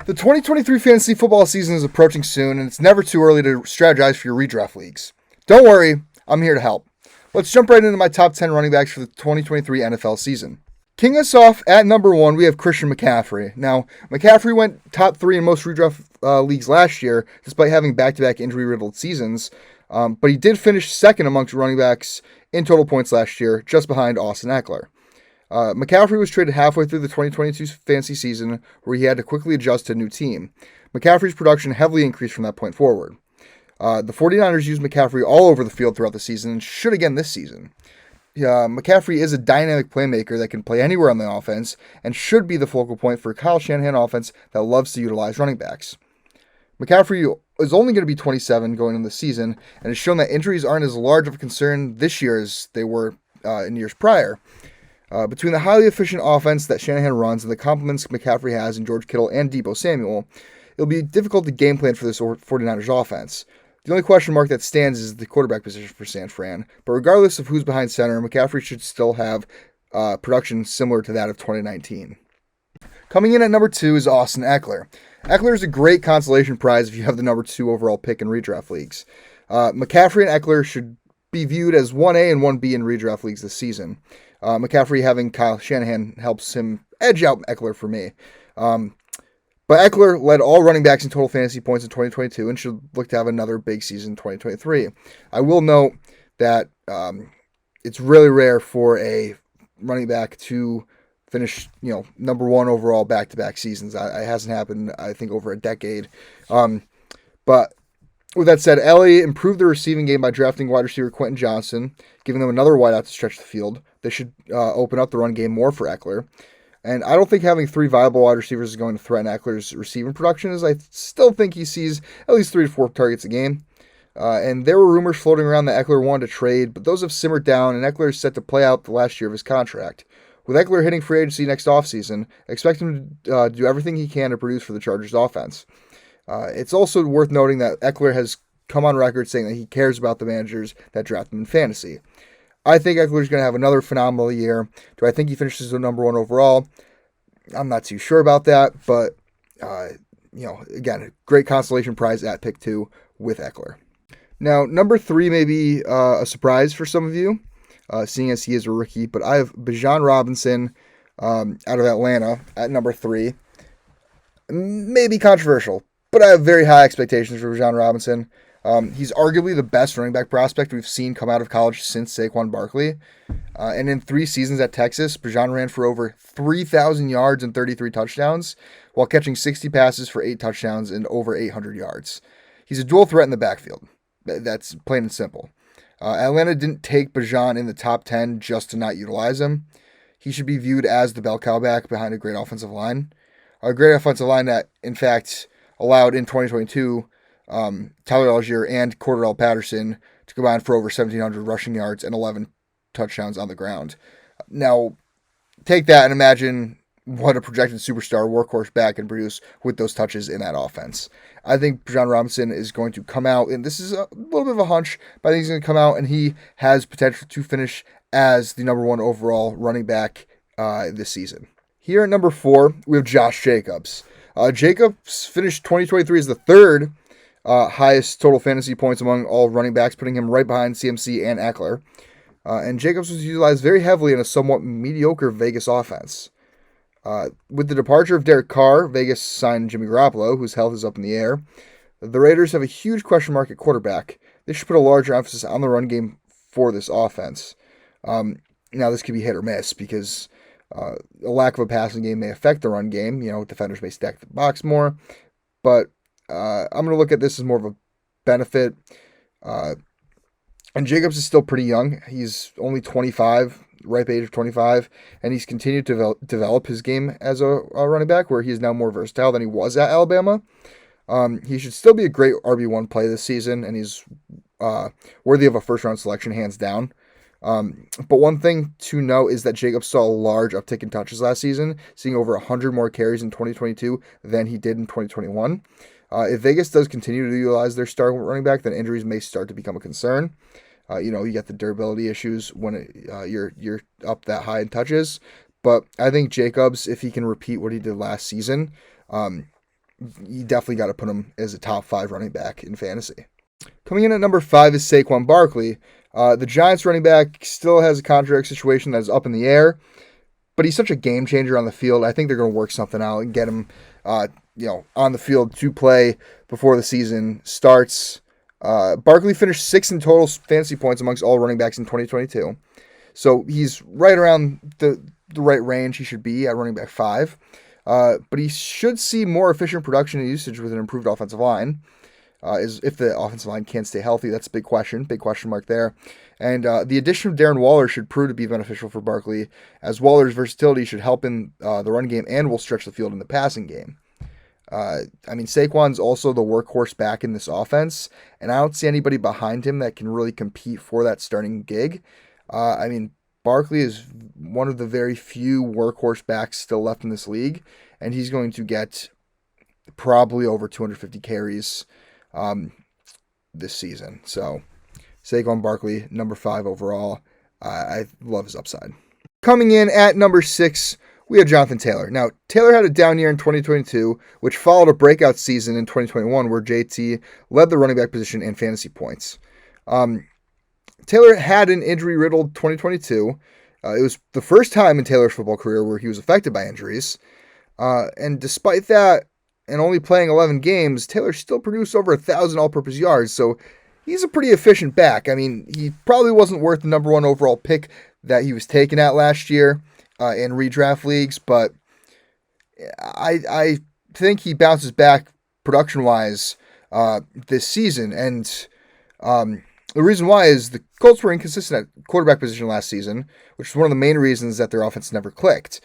The 2023 fantasy football season is approaching soon, and it's never too early to strategize for your redraft leagues. Don't worry, I'm here to help. Let's jump right into my top 10 running backs for the 2023 NFL season. Kicking us off at number 1, we have Christian McCaffrey. Now, McCaffrey went top 3 in most redraft leagues last year, despite having back-to-back injury-riddled seasons. But he did finish second amongst running backs in total points last year, just behind Austin Ekeler. McCaffrey was traded halfway through the 2022 fantasy season, where he had to quickly adjust to a new team. McCaffrey's production heavily increased from that point forward. The 49ers used McCaffrey all over the field throughout the season and should again this season. McCaffrey is a dynamic playmaker that can play anywhere on the offense and should be the focal point for a Kyle Shanahan offense that loves to utilize running backs. McCaffrey is only going to be 27 going into the season and has shown that injuries aren't as large of a concern this year as they were in years prior. Between the highly efficient offense that Shanahan runs and the complements McCaffrey has in George Kittle and Deebo Samuel, it'll be difficult to game plan for this 49ers offense. The only question mark that stands is the quarterback position for San Fran, but regardless of who's behind center, McCaffrey should still have production similar to that of 2019. Coming in at number 2 is Austin Ekeler. Ekeler is a great consolation prize if you have the number 2 overall pick in redraft leagues. McCaffrey and Ekeler should be viewed as 1A and 1B in redraft leagues this season. McCaffrey having Kyle Shanahan helps him edge out Ekeler for me. But Ekeler led all running backs in total fantasy points in 2022 and should look to have another big season in 2023. I will note that it's really rare for a running back to finish, number 1 overall back-to-back seasons. It hasn't happened, I think, over a decade. But with that said, LA improved their receiving game by drafting wide receiver Quentin Johnson, giving them another wideout to stretch the field. They should open up the run game more for Ekeler. And I don't think having 3 viable wide receivers is going to threaten Ekeler's receiving production, as I still think he sees at least 3 to 4 targets a game. And there were rumors floating around that Ekeler wanted to trade, but those have simmered down, and Ekeler is set to play out the last year of his contract. With Ekeler hitting free agency next offseason, expect him to do everything he can to produce for the Chargers offense. It's also worth noting that Ekeler has come on record saying that he cares about the managers that draft him in fantasy. I think Ekeler's going to have another phenomenal year. Do I think he finishes the number 1 overall? I'm not too sure about that, but, again, a great consolation prize at pick 2 with Ekeler. Now, number 3 may be a surprise for some of you, seeing as he is a rookie, but I have Bijan Robinson out of Atlanta at number 3. Maybe controversial, but I have very high expectations for Bijan Robinson. He's arguably the best running back prospect we've seen come out of college since Saquon Barkley. And in 3 seasons at Texas, Bijan ran for over 3,000 yards and 33 touchdowns, while catching 60 passes for 8 touchdowns and over 800 yards. He's a dual threat in the backfield. That's plain and simple. Atlanta didn't take Bijan in the top 10 just to not utilize him. He should be viewed as the bell cow back behind a great offensive line. A great offensive line that, in fact, allowed in 2022 Tyler Algier and Cordarrelle Patterson to combine for over 1,700 rushing yards and 11 touchdowns on the ground. Now, take that and imagine what a projected superstar workhorse back can produce with those touches in that offense. I think Bijan Robinson is going to come out, and this is a little bit of a hunch, but I think he's going to come out and he has potential to finish as the number 1 overall running back this season. Here at number 4, we have Josh Jacobs. Jacobs finished 2023 as the 3rd highest total fantasy points among all running backs, putting him right behind CMC and Ekeler. And Jacobs was utilized very heavily in a somewhat mediocre Vegas offense. With the departure of Derek Carr, Vegas signed Jimmy Garoppolo, whose health is up in the air. The Raiders have a huge question mark at quarterback. They should put a larger emphasis on the run game for this offense. Now, this could be hit or miss because a lack of a passing game may affect the run game. Defenders may stack the box more. But I'm going to look at this as more of a benefit. And Jacobs is still pretty young. He's only 25, ripe age of 25, and he's continued to develop his game as a running back, where he is now more versatile than he was at Alabama. He should still be a great RB1 play this season, and he's worthy of a first-round selection, hands down. But one thing to note is that Jacobs saw a large uptick in touches last season, seeing over 100 more carries in 2022 than he did in 2021. If Vegas does continue to utilize their star running back, then injuries may start to become a concern. You get the durability issues when you're up that high in touches. But I think Jacobs, if he can repeat what he did last season, you definitely got to put him as a top 5 running back in fantasy. Coming in at number 5 is Saquon Barkley. The Giants running back still has a contract situation that is up in the air, but he's such a game changer on the field. I think they're going to work something out and get him, on the field to play before the season starts. Barkley finished 6th in total fantasy points amongst all running backs in 2022. So he's right around the right range he should be at running back 5. But he should see more efficient production and usage with an improved offensive line. If the offensive line can't stay healthy, that's a big question mark there. And the addition of Darren Waller should prove to be beneficial for Barkley, as Waller's versatility should help in the run game and will stretch the field in the passing game. Saquon's also the workhorse back in this offense, and I don't see anybody behind him that can really compete for that starting gig. Barkley is one of the very few workhorse backs still left in this league, and he's going to get probably over 250 carries this season. So Saquon Barkley, number 5 overall. I love his upside. Coming in at number 6, we have Jonathan Taylor. Now, Taylor had a down year in 2022, which followed a breakout season in 2021 where JT led the running back position in fantasy points. Taylor had an injury-riddled 2022. It was the first time in Taylor's football career where he was affected by injuries. And despite that, and only playing 11 games, Taylor still produced over 1,000 all-purpose yards, so he's a pretty efficient back. He probably wasn't worth the number 1 overall pick that he was taken at last year in redraft leagues, but I think he bounces back production-wise this season, and the reason why is the Colts were inconsistent at quarterback position last season, which is one of the main reasons that their offense never clicked.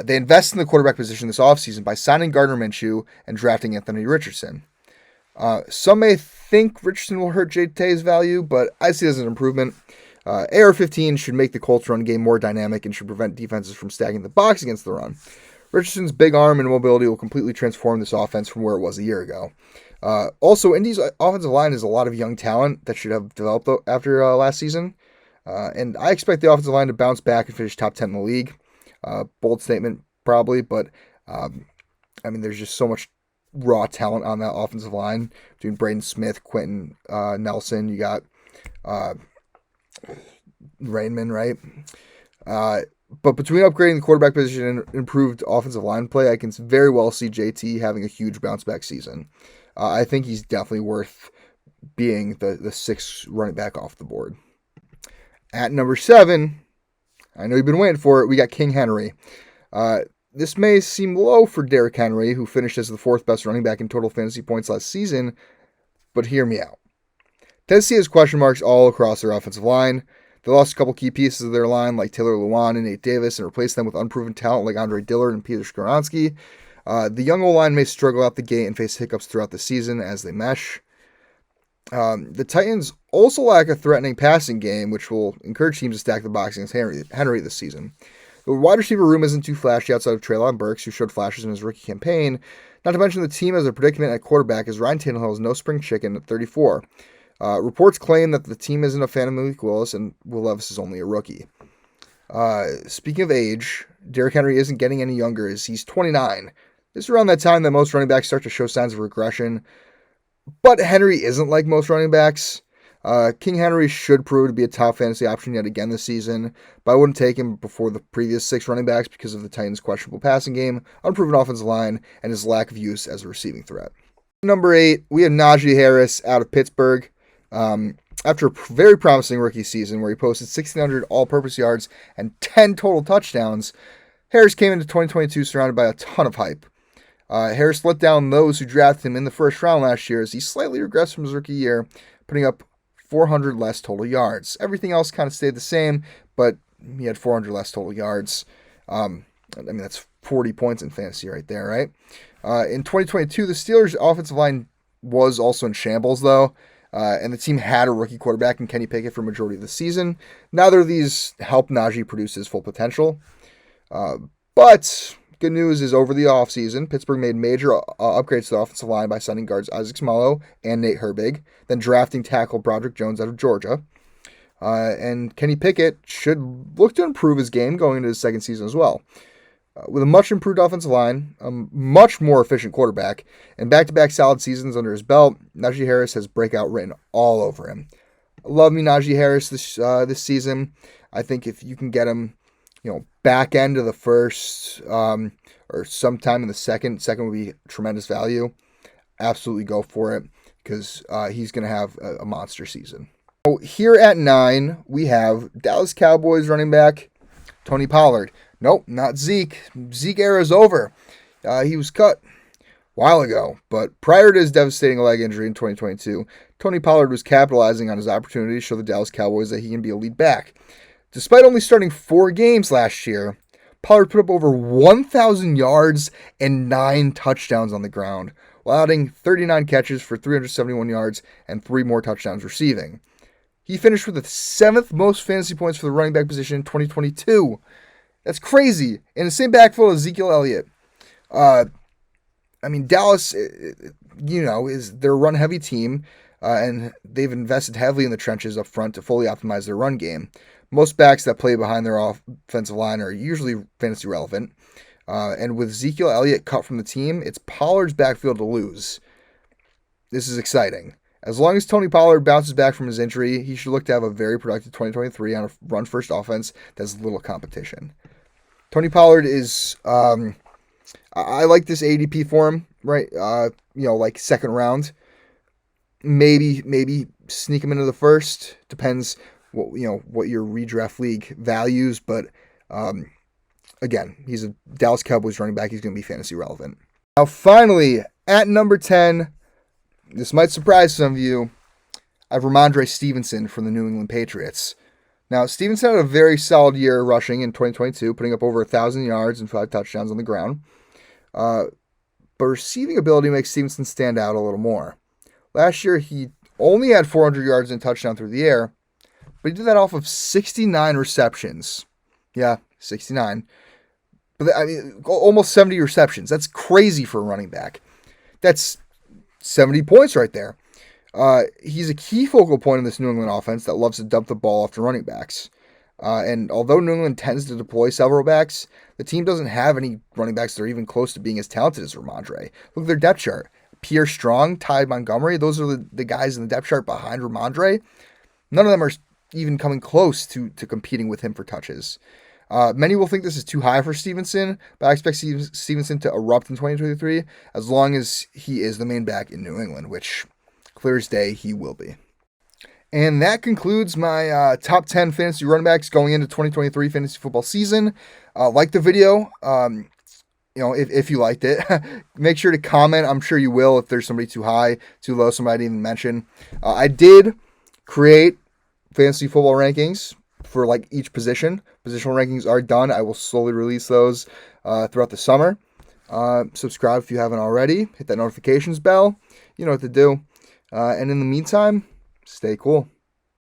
They invested in the quarterback position this offseason by signing Gardner Minshew and drafting Anthony Richardson. Some may think Richardson will hurt JT's value, but I see it as an improvement. AR-15 should make the Colts run game more dynamic and should prevent defenses from stacking the box against the run. Richardson's big arm and mobility will completely transform this offense from where it was a year ago. Also, Indy's offensive line is a lot of young talent that should have developed after last season. And I expect the offensive line to bounce back and finish top 10 in the league. Bold statement, probably, but there's just so much raw talent on that offensive line between Braden Smith, Quentin Nelson. You got Rainman, right? But between upgrading the quarterback position and improved offensive line play, I can very well see JT having a huge bounce back season. I think he's definitely worth being the 6th running back off the board. At number 7, I know you've been waiting for it, we got King Henry. This may seem low for Derrick Henry, who finished as the 4th best running back in total fantasy points last season, but hear me out. Tennessee has question marks all across their offensive line. They lost a couple key pieces of their line, like Taylor Lewan and Nate Davis, and replaced them with unproven talent like Andre Dillard and Peter Skoronski. The young O-line may struggle out the gate and face hiccups throughout the season as they mesh. The Titans also lack a threatening passing game, which will encourage teams to stack the box against Henry this season. The wide receiver room isn't too flashy outside of Treylon Burks, who showed flashes in his rookie campaign. Not to mention the team has a predicament at quarterback as Ryan Tannehill is no spring chicken at 34. Reports claim that the team isn't a fan of Malik Willis, and Will Levis is only a rookie. Speaking of age, Derrick Henry isn't getting any younger as he's 29. This is around that time that most running backs start to show signs of regression. But Henry isn't like most running backs. King Henry should prove to be a top fantasy option yet again this season, but I wouldn't take him before the previous 6 running backs because of the Titans' questionable passing game, unproven offensive line, and his lack of use as a receiving threat. Number 8, we have Naji Harris out of Pittsburgh. After a very promising rookie season where he posted 1,600 all-purpose yards and 10 total touchdowns, Harris came into 2022 surrounded by a ton of hype. Harris let down those who drafted him in the first round last year as he slightly regressed from his rookie year, putting up 400 less total yards. Everything else kind of stayed the same, but he had 400 less total yards. That's 40 points in fantasy right there, right? In 2022, the Steelers' offensive line was also in shambles, though, and the team had a rookie quarterback in Kenny Pickett for a majority of the season. Neither of these helped Naji produce his full potential. But good news is over the offseason, Pittsburgh made major upgrades to the offensive line by signing guards Isaac Seumalo and Nate Herbig, then drafting tackle Broderick Jones out of Georgia. And Kenny Pickett should look to improve his game going into his second season as well. With a much improved offensive line, a much more efficient quarterback, and back-to-back solid seasons under his belt, Naji Harris has breakout written all over him. I love me Naji Harris this season. I think if you can get him, back end of the first or sometime in the second would be tremendous value. Absolutely go for it because he's going to have a monster season. So here at 9, we have Dallas Cowboys running back Tony Pollard. Nope, not Zeke. Zeke era is over. He was cut a while ago, but prior to his devastating leg injury in 2022, Tony Pollard was capitalizing on his opportunity to show the Dallas Cowboys that he can be a lead back. Despite only starting 4 games last year, Pollard put up over 1,000 yards and 9 touchdowns on the ground, while adding 39 catches for 371 yards and 3 more touchdowns receiving. He finished with the 7th most fantasy points for the running back position in 2022. That's crazy. In the same backfield as Ezekiel Elliott. Dallas, is their run-heavy team, and they've invested heavily in the trenches up front to fully optimize their run game. Most backs that play behind their offensive line are usually fantasy relevant. And with Ezekiel Elliott cut from the team, it's Pollard's backfield to lose. This is exciting. As long as Tony Pollard bounces back from his injury, he should look to have a very productive 2023 on a run-first offense that's little competition. Tony Pollard is, I like this ADP for him, right? Like second round. Maybe sneak him into the first. Depends what your redraft league values, but again, he's a Dallas Cowboys running back. He's going to be fantasy relevant. Now, finally, at number 10, this might surprise some of you, I have Ramondre Stevenson from the New England Patriots. Now, Stevenson had a very solid year rushing in 2022, putting up over 1,000 yards and 5 touchdowns on the ground. But receiving ability makes Stevenson stand out a little more. Last year, he only had 400 yards and a touchdown through the air, but he did that off of 69 receptions. Yeah, 69. But almost 70 receptions. That's crazy for a running back. That's 70 points right there. He's a key focal point in this New England offense that loves to dump the ball off to running backs. And although New England tends to deploy several backs, the team doesn't have any running backs that are even close to being as talented as Ramondre. Look at their depth chart. Pierre Strong, Ty Montgomery, those are the guys in the depth chart behind Ramondre. None of them are even coming close to competing with him for touches. Many will think this is too high for Stevenson, but I expect Stevenson to erupt in 2023 as long as he is the main back in New England, which clear as day he will be. And that concludes my top 10 fantasy running backs going into 2023 fantasy football season. Like the video, if you liked it, make sure to comment. I'm sure you will if there's somebody too high, too low, somebody I didn't even mention. I did create fantasy football rankings for each position. Positional rankings are done. I will slowly release those throughout the summer. Subscribe if you haven't already. Hit that notifications bell. You know what to do. And in the meantime, stay cool.